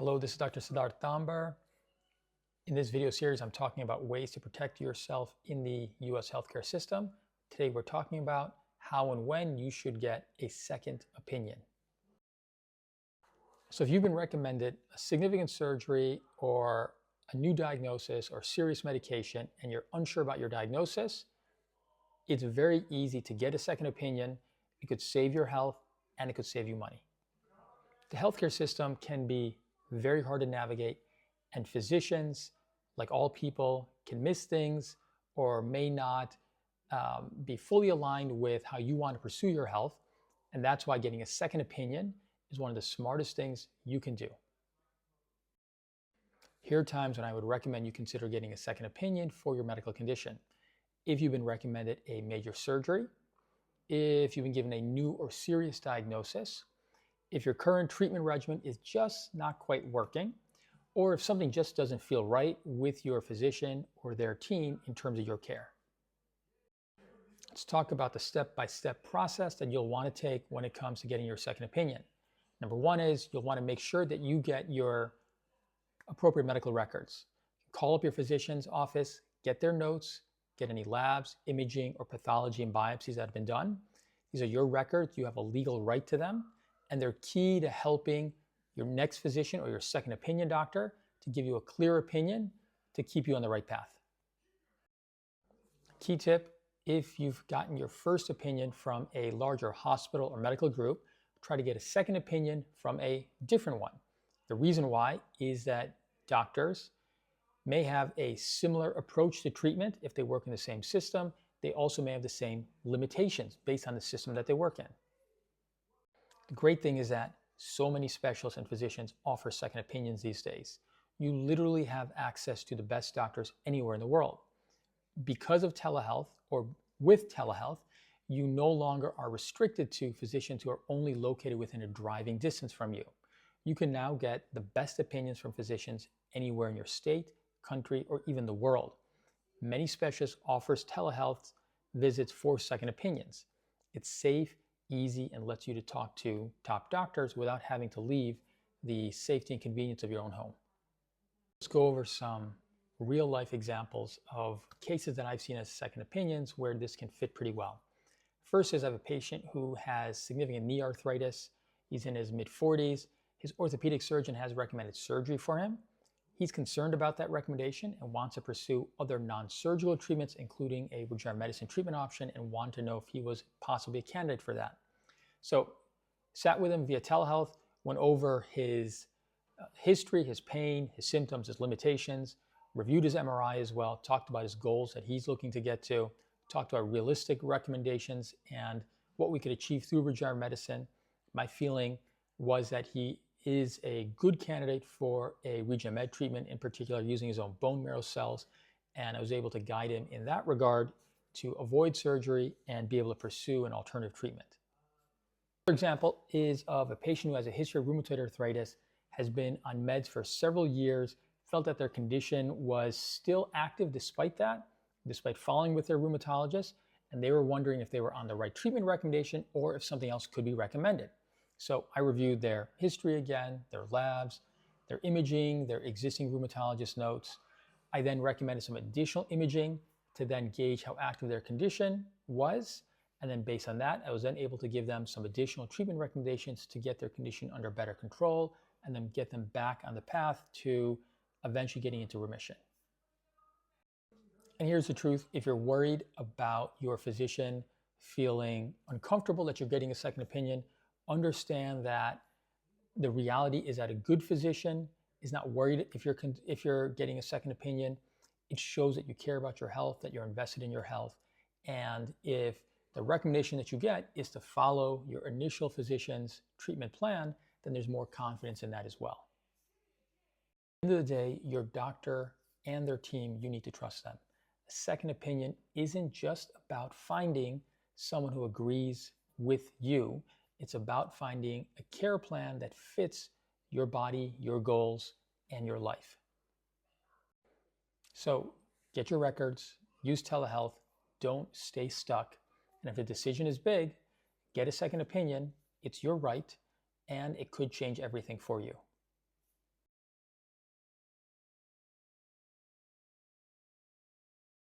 Hello, this is Dr. Siddharth Dambar. In this video series, I'm talking about ways to protect yourself in the US healthcare system. Today, we're talking about how and when you should get a second opinion. So if you've been recommended a significant surgery or a new diagnosis or serious medication and you're unsure about your diagnosis, it's very easy to get a second opinion. It could save your health and it could save you money. The healthcare system can be very hard to navigate, and physicians, like all people, can miss things or may not be fully aligned with how you want to pursue your health. And that's why getting a second opinion is one of the smartest things you can do. Here are times when I would recommend you consider getting a second opinion for your medical condition. If you've been recommended a major surgery, if you've been given a new or serious diagnosis, if your current treatment regimen is just not quite working, or if something just doesn't feel right with your physician or their team in terms of your care. Let's talk about the step-by-step process that you'll want to take when it comes to getting your second opinion. Number one is you'll want to make sure that you get your appropriate medical records. Call up your physician's office, get their notes, get any labs, imaging, or pathology and biopsies that have been done. These are your records. You have a legal right to them, and they're key to helping your next physician or your second opinion doctor to give you a clear opinion to keep you on the right path. Key tip, if you've gotten your first opinion from a larger hospital or medical group, try to get a second opinion from a different one. The reason why is that doctors may have a similar approach to treatment if they work in the same system. They also may have the same limitations based on the system that they work in. The great thing is that so many specialists and physicians offer second opinions these days. You literally have access to the best doctors anywhere in the world. Because of telehealth, or with telehealth, you no longer are restricted to physicians who are only located within a driving distance from you. You can now get the best opinions from physicians anywhere in your state, country, or even the world. Many specialists offers telehealth visits for second opinions. It's safe, easy, and lets you to talk to top doctors without having to leave the safety and convenience of your own home. Let's go over some real life examples of cases that I've seen as second opinions where this can fit pretty well. First is I have a patient who has significant knee arthritis. He's in his mid-40s. His orthopedic surgeon has recommended surgery for him. He's concerned about that recommendation and wants to pursue other non-surgical treatments, including a regenerative medicine treatment option, and wanted to know if he was possibly a candidate for that. So sat with him via telehealth, went over his history, his pain, his symptoms, his limitations, reviewed his MRI as well, talked about his goals that he's looking to get to, talked about realistic recommendations and what we could achieve through regenerative medicine. My feeling was that he is a good candidate for a Regenerative Med treatment, in particular using his own bone marrow cells, and I was able to guide him in that regard to avoid surgery and be able to pursue an alternative treatment. Another example is of a patient who has a history of rheumatoid arthritis, has been on meds for several years, felt that their condition was still active despite that, despite following with their rheumatologist, and they were wondering if they were on the right treatment recommendation or if something else could be recommended. So I reviewed their history again, their labs, their imaging, their existing rheumatologist notes. I then recommended some additional imaging to then gauge how active their condition was. And then based on that, I was then able to give them some additional treatment recommendations to get their condition under better control and then get them back on the path to eventually getting into remission. And here's the truth. If you're worried about your physician feeling uncomfortable that you're getting a second opinion, understand that the reality is that a good physician is not worried if you're getting a second opinion. It shows that you care about your health, that you're invested in your health. And if the recommendation that you get is to follow your initial physician's treatment plan, then there's more confidence in that as well. At the end of the day, your doctor and their team, you need to trust them. A second opinion isn't just about finding someone who agrees with you. It's about finding a care plan that fits your body, your goals, and your life. So get your records, use telehealth, don't stay stuck. And if the decision is big, get a second opinion. It's your right, and it could change everything for you.